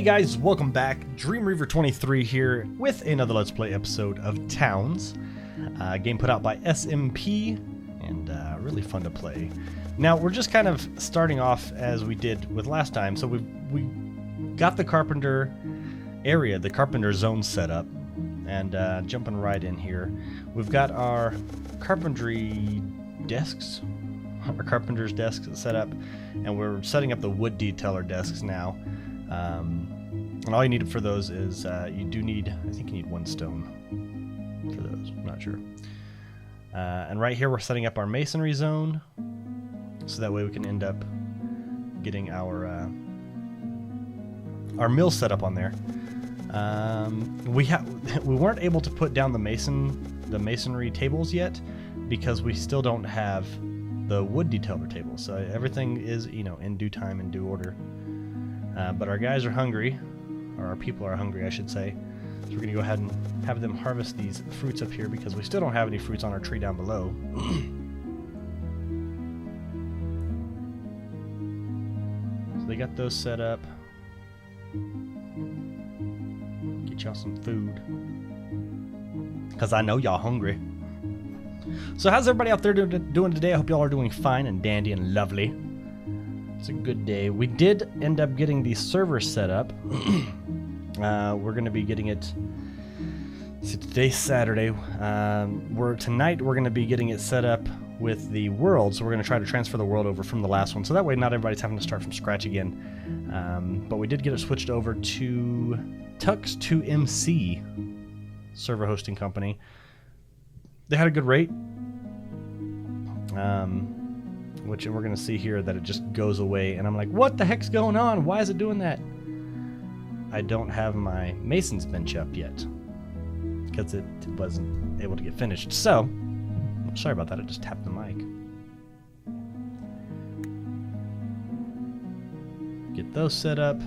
Hey guys, welcome back. Dreamreaver23 here with another Let's Play episode of Towns. A game put out by SMP and really fun to play. Now we're just kind of starting off as we did with last time. So we got the carpenter area, the carpenter zone set up, and jumping right in here. We've got our carpentry desks, our carpenter's desks set up, and we're setting up the wood detailer desks now. And all you need for those is you do need, I think you need one stone for those, I'm not sure. And right here we're setting up our masonry zone, so that way we can end up getting our mill set up on there. We weren't able to put down the masonry tables yet because we still don't have the wood detailer tables. So everything is, you know, in due time and due order. But our guys are hungry, or our people are hungry, I should say. So we're going to go ahead and have them harvest these fruits up here because we still don't have any fruits on our tree down below. So they got those set up. Get y'all some food, because I know y'all hungry. So how's everybody out there doing today? I hope y'all are doing fine and dandy and lovely. It's a good day. We did end up getting the server set up. We're going to be getting it. So today's Saturday. Tonight we're going to be getting it set up with the world. So we're going to try to transfer the world over from the last one. So that way not everybody's having to start from scratch again. But we did get it switched over to Tux2MC server hosting company. They had a good rate. Which we're going to see here that it just goes away, and I'm like, what the heck's going on? Why is it doing that? I don't have my mason's bench up yet because it wasn't able to get finished. So, sorry about that, I just tapped the mic. Get those set up.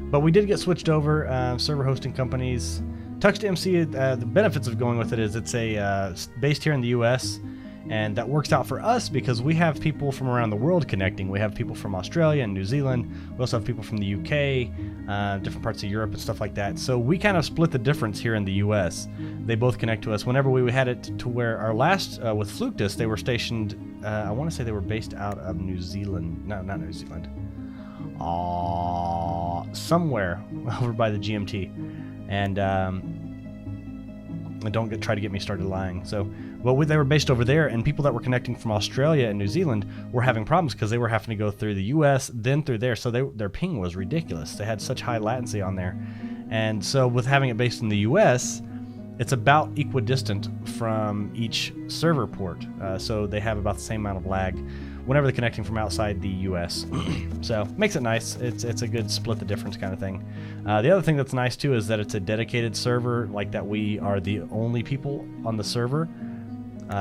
But we did get switched over, server hosting companies. Tux2MC, the benefits of going with it is it's based here in the U.S., and that works out for us because we have people from around the world connecting. We have people from Australia and New Zealand. We also have people from the U.K., different parts of Europe and stuff like that. So we kind of split the difference here in the U.S. They both connect to us. Whenever we had it to where our last, with Fluktus, they were stationed, I want to say they were based out of New Zealand. No, not New Zealand. Somewhere over by the GMT. And don't try to get me started lying. So, well, they were based over there, and people that were connecting from Australia and New Zealand were having problems because they were having to go through the U.S., then through there. So their ping was ridiculous. They had such high latency on there. And so with having it based in the U.S., it's about equidistant from each server port. So they have about the same amount of lag whenever they're connecting from outside the US. So makes it nice. It's a good split the difference kind of thing. The other thing that's nice too is that it's a dedicated server, like that we are the only people on the server.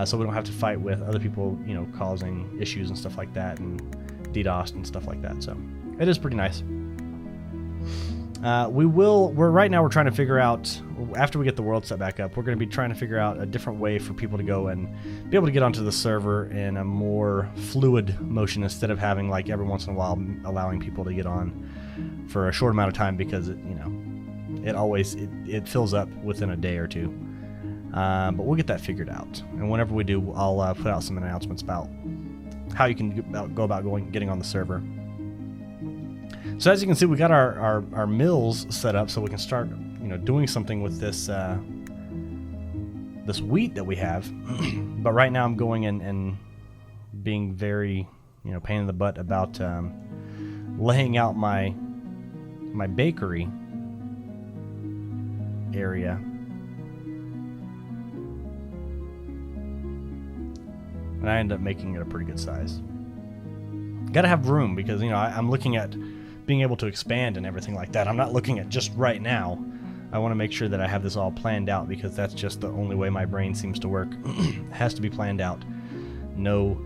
So we don't have to fight with other people, you know, causing issues and stuff like that, and DDoS and stuff like that. So it is pretty nice. Right now we're trying to figure out, after we get the world set back up, we're going to be trying to figure out a different way for people to go and be able to get onto the server in a more fluid motion instead of having, like, every once in a while allowing people to get on for a short amount of time because it fills up within a day or two. But we'll get that figured out, and whenever we do, I'll put out some announcements about how you can go about getting on the server. So as you can see, we got our mills set up so we can start, you know, doing something with this this wheat that we have. But right now I'm going and being very, you know, pain in the butt about laying out my bakery area. And I end up making it a pretty good size. Got to have room because, you know, I'm looking at being able to expand and everything like that. I'm not looking at just right now. I want to make sure that I have this all planned out because that's just the only way my brain seems to work. It has to be planned out. No,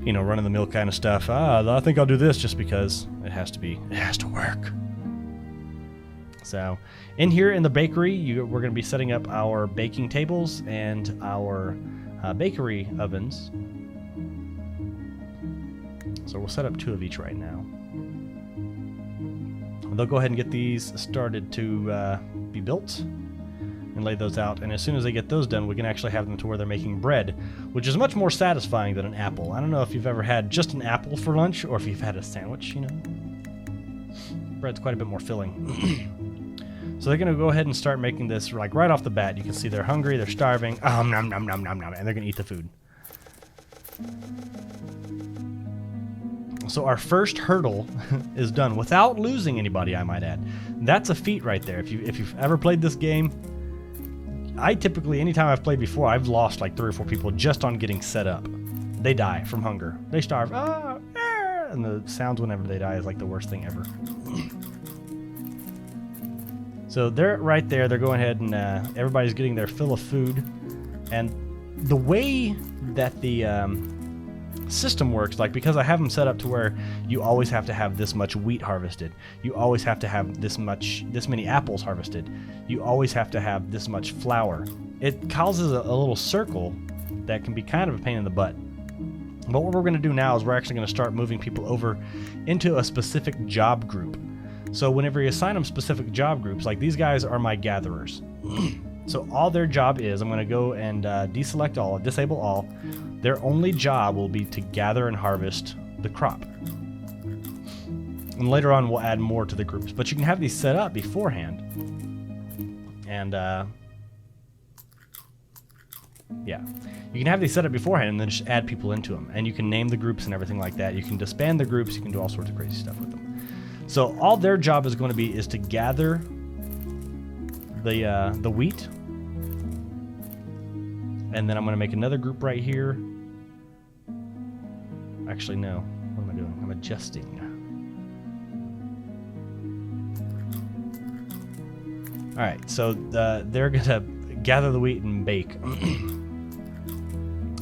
you know, run-of-the-mill kind of stuff. I think I'll do this just because it has to work. So in here in the bakery, we're going to be setting up our baking tables and our bakery ovens. So we'll set up 2 of each right now. They'll go ahead and get these started to be built and lay those out. And as soon as they get those done, we can actually have them to where they're making bread, which is much more satisfying than an apple. I don't know if you've ever had just an apple for lunch or if you've had a sandwich, you know. Bread's quite a bit more filling. So they're going to go ahead and start making this like right off the bat. You can see they're hungry, they're starving, nom, nom, nom, nom, nom, and they're going to eat the food. So our first hurdle is done without losing anybody, I might add. That's a feat right there. If you've ever played this game, I typically, anytime I've played before, I've lost like 3 or 4 people just on getting set up. They die from hunger. They starve. And the sounds whenever they die is like the worst thing ever. So they're right there. They're going ahead and everybody's getting their fill of food. And the way that the system works, like, because I have them set up to where you always have to have this much wheat harvested, you always have to have this many apples harvested, you always have to have this much flour. It causes a little circle that can be kind of a pain in the butt. But what we're going to do now is we're actually going to start moving people over into a specific job group. So whenever you assign them specific job groups, like these guys are my gatherers. So all their job is, I'm going to go and deselect all, disable all. Their only job will be to gather and harvest the crop. And later on we'll add more to the groups. But you can have these set up beforehand. And yeah, you can have these set up beforehand and then just add people into them. And you can name the groups and everything like that. You can disband the groups. You can do all sorts of crazy stuff with them. So all their job is going to be is to gather the wheat. And then I'm going to make another group right here. Actually, no. What am I doing? I'm adjusting. Alright, so they're going to gather the wheat and bake.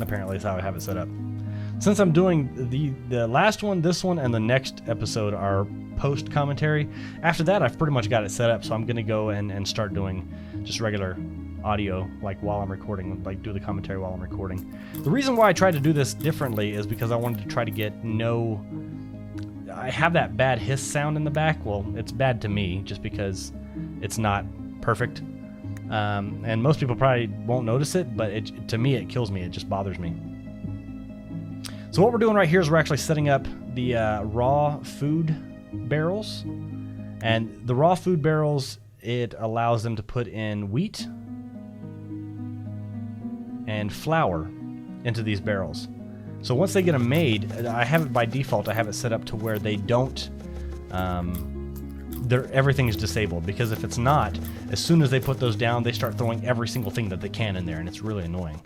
Apparently that's how I have it set up. Since I'm doing the last one, this one, and the next episode are post-commentary, after that I've pretty much got it set up, so I'm going to go and start doing just regular audio, like while I'm recording, like do the commentary while I'm recording. The reason why I tried to do this differently is because I wanted to try to get I have that bad hiss sound in the back. Well, it's bad to me just because it's not perfect. And most people probably won't notice it, but to me it kills me. It just bothers me. So what we're doing right here is we're actually setting up the raw food barrels. And the raw food barrels, it allows them to put in wheat and flour into these barrels. So once they get them made, I have it by default, I have it set up to where they don't, everything is disabled, because if it's not, as soon as they put those down, they start throwing every single thing that they can in there, and it's really annoying.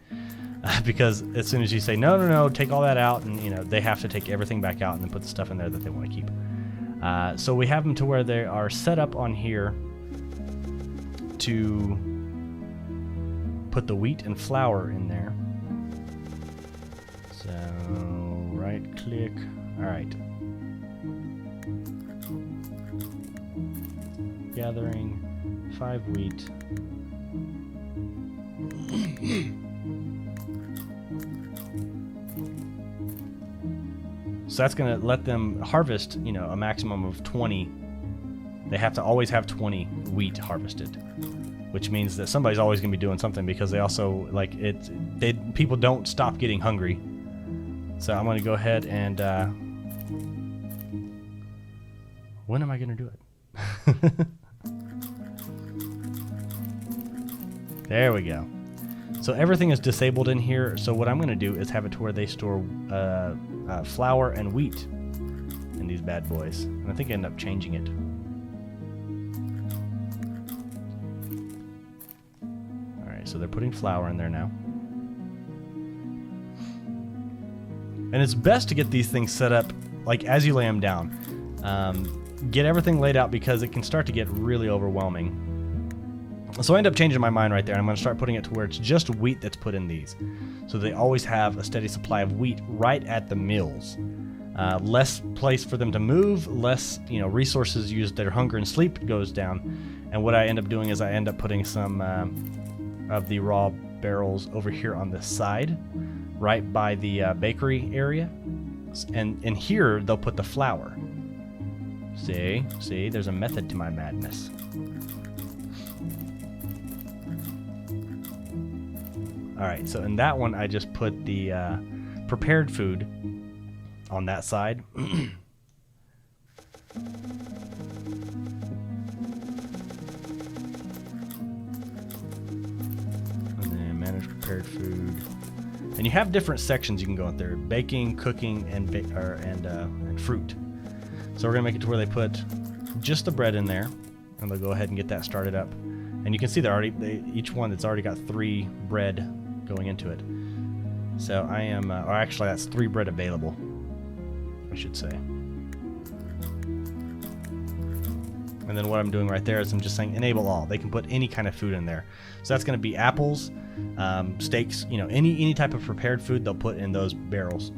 Because as soon as you say, no, take all that out, and they have to take everything back out and then put the stuff in there that they want to keep. So we have them to where they are set up on here to put the wheat and flour in there. So right click. All right. Gathering 5 wheat. So that's going to let them harvest, a maximum of 20. They have to always have 20 wheat harvested, which means that somebody's always going to be doing something, because they also, people don't stop getting hungry. So I'm going to go ahead and, when am I going to do it? There we go. So everything is disabled in here. So what I'm going to do is have it to where they store flour and wheat in these bad boys. And I think I end up changing it. Alright, so they're putting flour in there now. And it's best to get these things set up like as you lay them down. Get everything laid out, because it can start to get really overwhelming. So I end up changing my mind right there, and I'm going to start putting it to where it's just wheat that's put in these. So they always have a steady supply of wheat right at the mills. Less place for them to move, less resources used. Their hunger and sleep goes down. And what I end up doing is I end up putting some of the raw barrels over here on this side, right by the bakery area. And here they'll put the flour. See, there's a method to my madness. All right, so in that one, I just put the prepared food on that side. And then manage prepared food. And you have different sections you can go in there: baking, cooking, and fruit. So we're gonna make it to where they put just the bread in there, and they'll go ahead and get that started up. And you can see each one that's already got 3 bread going into it. So I am, or actually that's 3 bread available, I should say. And then what I'm doing right there is I'm just saying enable all. They can put any kind of food in there. So that's going to be apples, steaks, any type of prepared food they'll put in those barrels.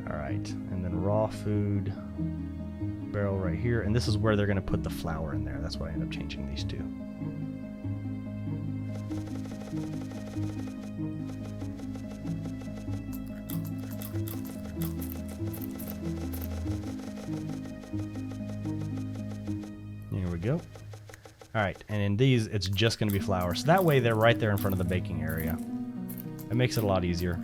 All right, and then raw food barrel right here, and this is where they're going to put the flour in there. That's why I end up changing these two. Here we go. All right, and in these, it's just going to be flour. So that way they're right there in front of the baking area. It makes it a lot easier.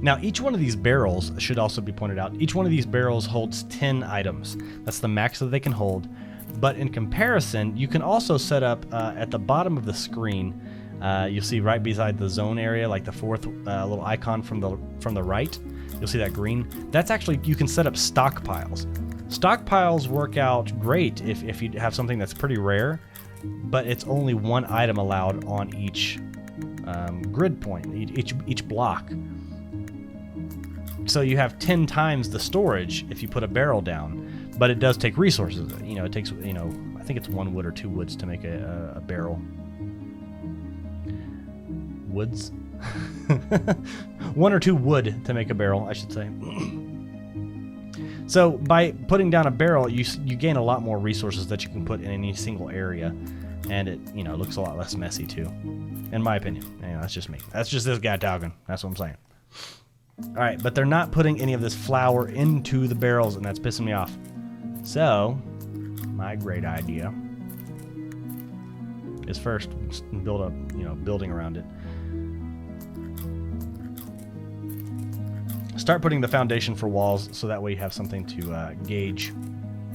Now, each one of these barrels, should also be pointed out, each one of these barrels holds 10 items. That's the max that they can hold. But in comparison, you can also set up at the bottom of the screen, you'll see right beside the zone area, like the 4th little icon from the right, you'll see that green. That's actually, you can set up stockpiles. Stockpiles work out great if you have something that's pretty rare, but it's only 1 item allowed on each grid point, each block. So you have 10 times the storage if you put a barrel down, but it does take resources. It takes, I think it's 1 wood or 2 woods to make a barrel. Woods? 1 or 2 wood to make a barrel, I should say. So by putting down a barrel, you gain a lot more resources that you can put in any single area, and it looks a lot less messy too, in my opinion. That's just me. That's just this guy talking. That's what I'm saying. All right, but they're not putting any of this flour into the barrels, and that's pissing me off. So, my great idea is first build a building around it. Start putting the foundation for walls, so that way you have something to gauge.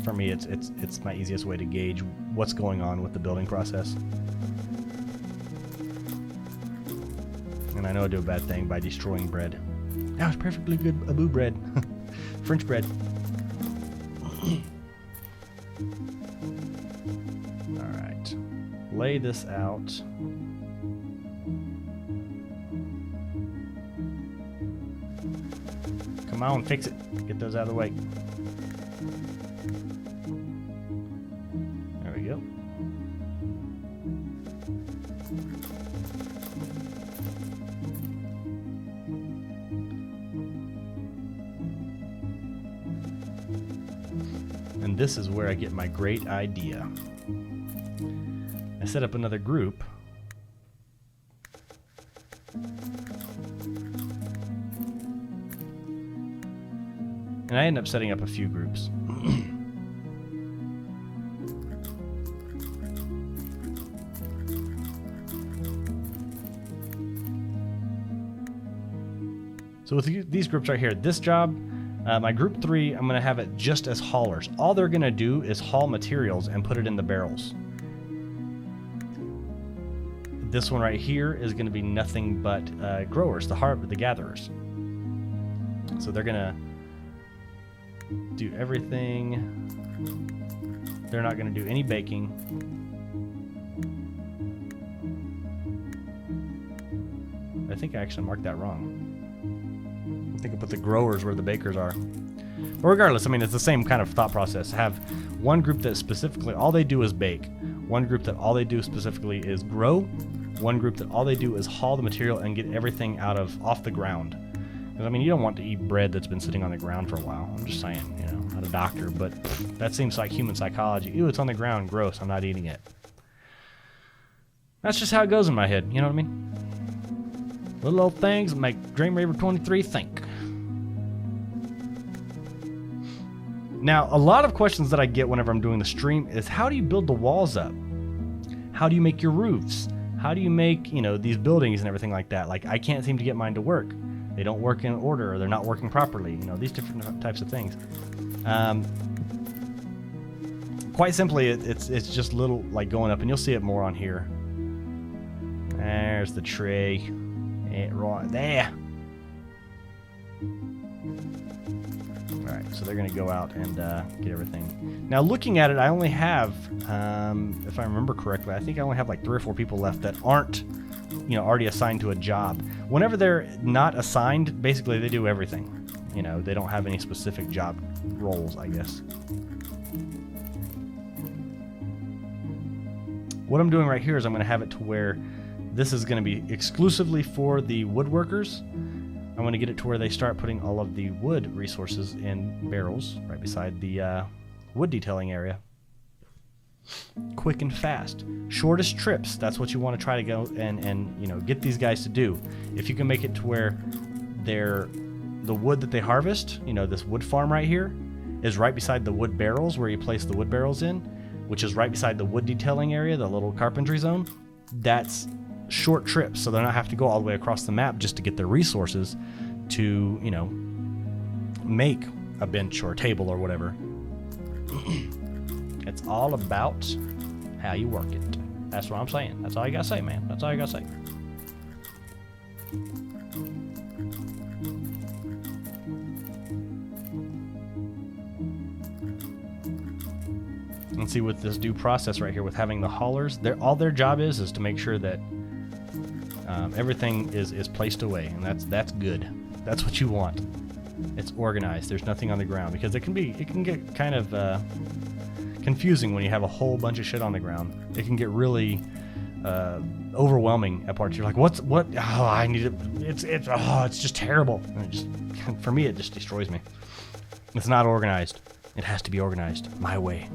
For me, it's my easiest way to gauge what's going on with the building process. And I know I do a bad thing by destroying bread. That was perfectly good Abu bread. French bread. Alright. Lay this out. Come on, fix it. Get those out of the way. There we go. And this is where I get my great idea. I set up another group. And I end up setting up a few groups. So with these groups right here, this job, my group 3, I'm going to have it just as haulers. All they're going to do is haul materials and put it in the barrels. This one right here is going to be nothing but growers, the gatherers. So they're going to do everything. They're not going to do any baking. I think I actually marked that wrong. I think I put the growers where the bakers are. But regardless, I mean, it's the same kind of thought process. Have one group that specifically all they do is bake. One group that all they do specifically is grow. One group that all they do is haul the material and get everything off the ground. Because, I mean, you don't want to eat bread that's been sitting on the ground for a while. I'm just saying, you know, not a doctor, but that seems like human psychology. Ew, it's on the ground. Gross. I'm not eating it. That's just how it goes in my head. You know what I mean? Little old things that make Dream Reaver 23 think. Now, a lot of questions that I get whenever I'm doing the stream is, how do you build the walls up? How do you make your roofs? How do you make, you know, these buildings and everything like that? Like, I can't seem to get mine to work. They don't work in order, or they're not working properly. You know, these different types of things. Quite simply, it's just little, like, going up, and you'll see it more on here. There's the tree. Right there. Alright, so they're going to go out and get everything. Now, looking at it, I only have, if I remember correctly, I think I only have like 3 or 4 people left that aren't, you know, already assigned to a job. Whenever they're not assigned, basically they do everything. You know, they don't have any specific job roles, I guess. What I'm doing right here is I'm going to have it to where this is going to be exclusively for the woodworkers. I want to get it to where they start putting all of the wood resources in barrels right beside the wood detailing area. Quick and fast. Shortest trips. That's what you want to try to go and you know, get these guys to do. If you can make it to where the wood that they harvest, you know, this wood farm right here, is right beside the wood barrels where you place the wood barrels in, which is right beside the wood detailing area, the little carpentry zone. That's short trips, so they don't have to go all the way across the map just to get their resources to, you know, make a bench or a table or whatever. It's all about how you work it. That's what I'm saying. That's all you gotta say, man. That's all you gotta say. And see, with this due process right here, with having the haulers, all their job is to make sure that everything is placed away, and that's good. That's what you want. It's organized. There's nothing on the ground, because it can get kind of confusing when you have a whole bunch of shit on the ground. It can get really overwhelming at parts. You're like, what? Oh, I need it. It's just terrible. And it just, for me, it just destroys me. It's not organized. It has to be organized my way.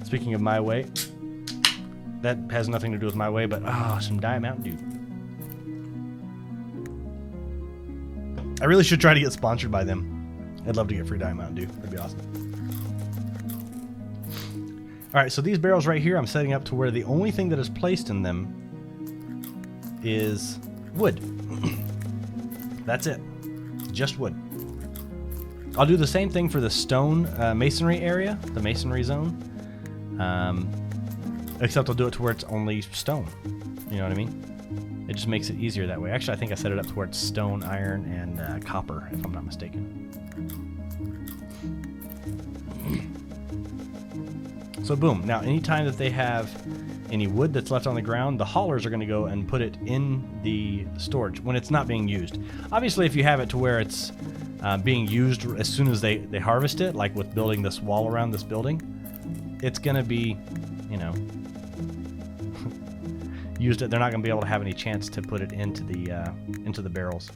Speaking of my way, that has nothing to do with my way, but some Diet Mountain Dew. I really should try to get sponsored by them. I'd love to get free Diet Mountain Dew. That'd be awesome. Alright, so these barrels right here, I'm setting up to where the only thing that is placed in them is wood. That's it. Just wood. I'll do the same thing for the stone masonry area, the masonry zone. Except I'll do it to where it's only stone. You know what I mean? It just makes it easier that way. Actually, I think I set it up to where it's stone, iron, and copper, if I'm not mistaken. So boom. Now, anytime that they have any wood that's left on the ground, the haulers are going to go and put it in the storage when it's not being used. Obviously, if you have it to where it's being used as soon as they harvest it, like with building this wall around this building, it's going to be, you know, used it. They're not going to be able to have any chance to put it into the barrels.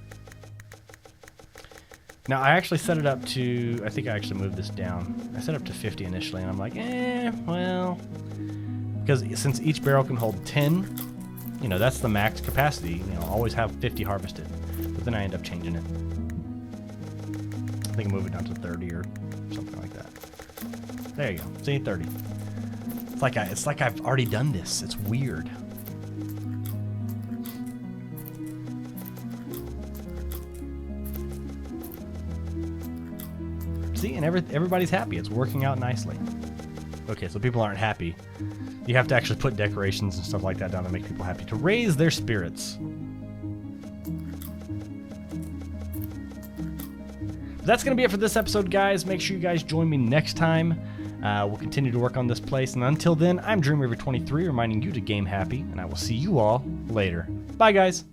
Now, I actually set it up to, I think I actually moved this down. I set it up to 50 initially, and I'm like, well, because since each barrel can hold 10, you know, that's the max capacity. You know, always have 50 harvested. But then I end up changing it. I think I move it down to 30 or something like that. There you go. See, 30. It's like I've already done this. It's weird. See, and everybody's happy. It's working out nicely. Okay, so people aren't happy. You have to actually put decorations and stuff like that down to make people happy, to raise their spirits. That's going to be it for this episode, guys. Make sure you guys join me next time. We'll continue to work on this place. And until then, I'm Dream Reaver 23, reminding you to game happy, and I will see you all later. Bye, guys.